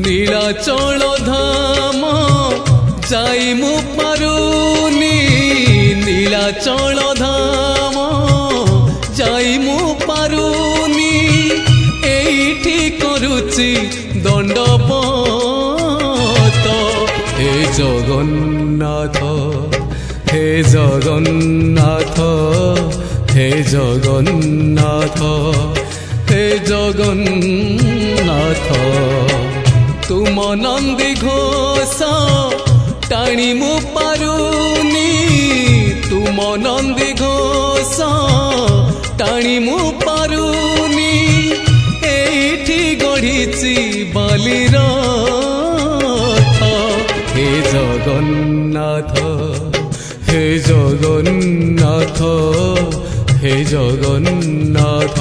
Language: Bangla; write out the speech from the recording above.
নীলাচল ধাম যাই মু পারুনি নীলাচল ধাম যাই মু পারুনি এইটি করুচি দণ্ডপত হে জগন্নাথ হে জগন্নাথ হে জগন্নাথ হে জগন্নাথ তুম নন্দী ঘোষ টাণি মু পারুনি তুম নন্দী ঘোষ টাণি মু পারুনি এইটি গড়িছি বালির হে জগন্নাথ হে জগন্নাথ হে জগন্নাথ